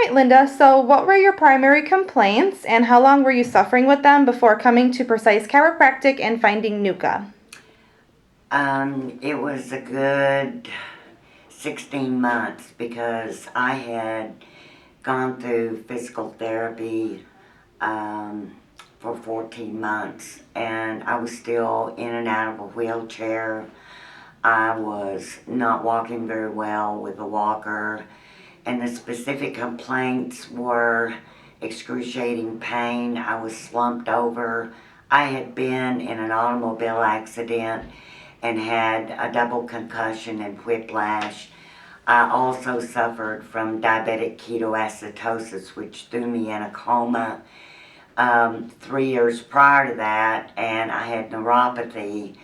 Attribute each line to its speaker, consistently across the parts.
Speaker 1: right, Lynda. So, what were your primary complaints, and how long were you suffering with them before coming to Precise Chiropractic and finding NUCCA?
Speaker 2: It was a good 16 months because I had gone through physical therapy for 14 months, and I was still in and out of a wheelchair. I was not walking very well with a walker, and the specific complaints were excruciating pain. I was slumped over. I had been in an automobile accident and had a double concussion and whiplash. I also suffered from diabetic ketoacidosis, which threw me in a coma 3 years prior to that, and I had neuropathy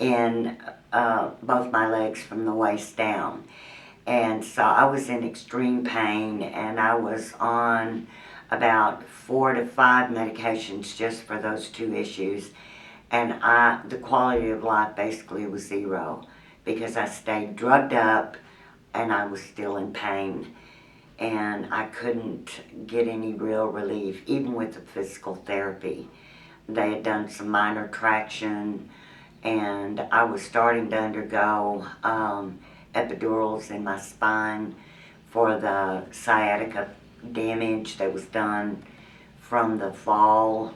Speaker 2: in both my legs from the waist down. And so I was in extreme pain, and I was on about 4 to 5 medications just for those two issues. And the quality of life basically was zero because I stayed drugged up and I was still in pain. And I couldn't get any real relief, even with the physical therapy. They had done some minor traction, and I was starting to undergo epidurals in my spine for the sciatica damage that was done from the fall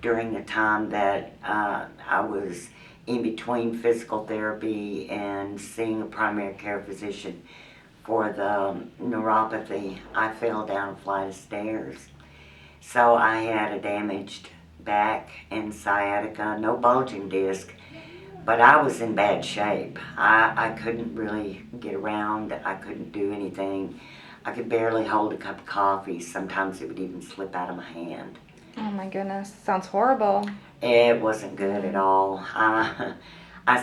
Speaker 2: during the time that I was in between physical therapy and seeing a primary care physician for the neuropathy. I fell down a flight of stairs. So I had a damaged back and sciatica, no bulging disc, but I was in bad shape. I couldn't really get around. I couldn't do anything. I could barely hold a cup of coffee. Sometimes it would even slip out of my hand.
Speaker 1: Oh my goodness, sounds horrible.
Speaker 2: It wasn't good at all. I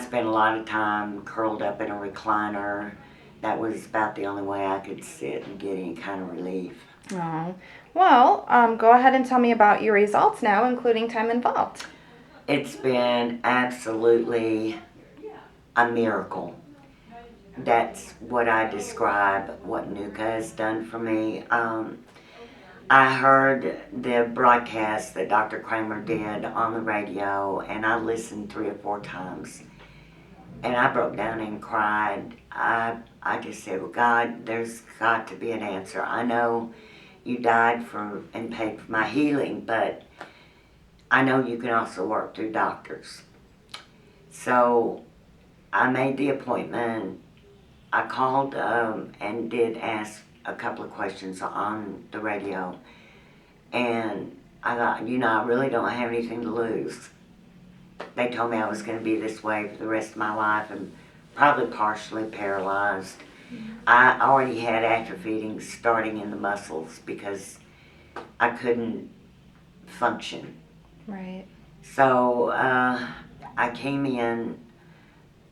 Speaker 2: spent a lot of time curled up in a recliner. That was about the only way I could sit and get any kind of relief.
Speaker 1: Oh, well, go ahead and tell me about your results now, including time involved.
Speaker 2: It's been absolutely a miracle. That's what I describe what NUCCA has done for me. I heard the broadcast that Dr. Kramer did on the radio, and I listened 3 or 4 times. And I broke down and cried. I just said, well, God, there's got to be an answer. I know you died for and paid for my healing, but I know you can also work through doctors. So I made the appointment. I called and did ask a couple of questions on the radio. And I thought, I really don't have anything to lose. They told me I was going to be this way for the rest of my life and probably partially paralyzed. I already had atrophying starting in the muscles because I couldn't function.
Speaker 1: Right.
Speaker 2: So I came in,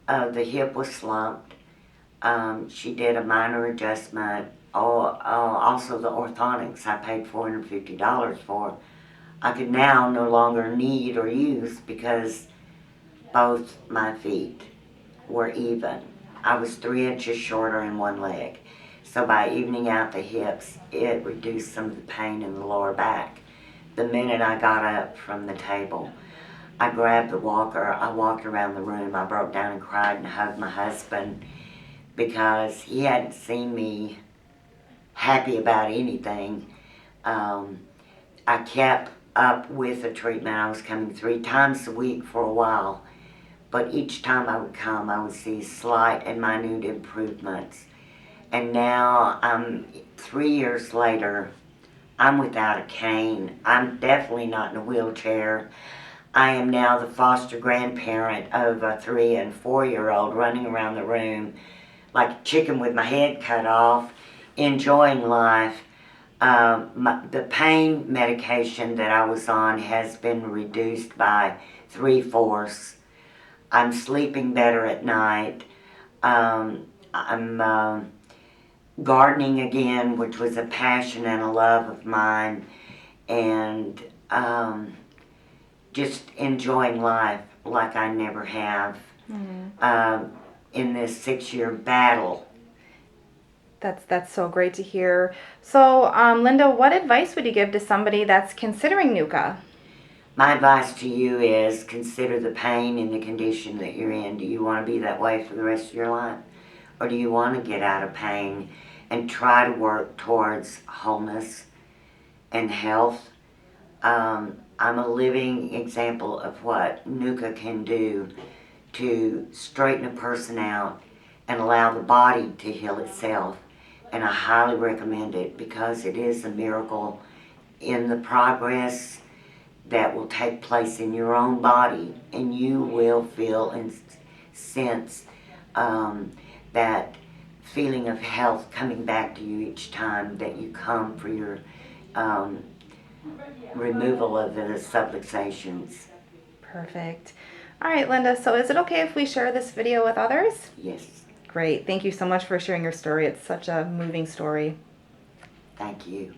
Speaker 2: the hip was slumped. She did a minor adjustment. Also the orthodontics I paid $450 for. I could now no longer need or use because both my feet were even. I was 3 inches shorter in one leg. So by evening out the hips, it reduced some of the pain in the lower back. The minute I got up from the table, I grabbed the walker. I walked around the room. I broke down and cried and hugged my husband because he hadn't seen me happy about anything. I kept up with the treatment. I was coming 3 times a week for a while, but each time I would come, I would see slight and minute improvements. And now, 3 years later, I'm without a cane. I'm definitely not in a wheelchair. I am now the foster grandparent of a 3 and 4-year-old running around the room like a chicken with my head cut off, enjoying life. The pain medication that I was on has been reduced by 3/4. I'm sleeping better at night. I'm gardening again, which was a passion and a love of mine, and just enjoying life like I never have. In this 6-year battle
Speaker 1: That's so great to hear. So, Lynda, what advice would you give to somebody that's considering NUCCA?
Speaker 2: My advice to you is consider the pain and the condition that you're in. Do you want to be that way for the rest of your life? Or do you want to get out of pain and try to work towards wholeness and health? I'm a living example of what NUCCA can do to straighten a person out and allow the body to heal itself. And I highly recommend it because it is a miracle in the progress that will take place in your own body, and you will feel and sense that feeling of health coming back to you each time that you come for your removal of the subluxations.
Speaker 1: Perfect. All right, Lynda, so is it okay if we share this video with others?
Speaker 2: Yes,
Speaker 1: Great. Thank you so much for sharing your story. It's such a moving story.
Speaker 2: thank you.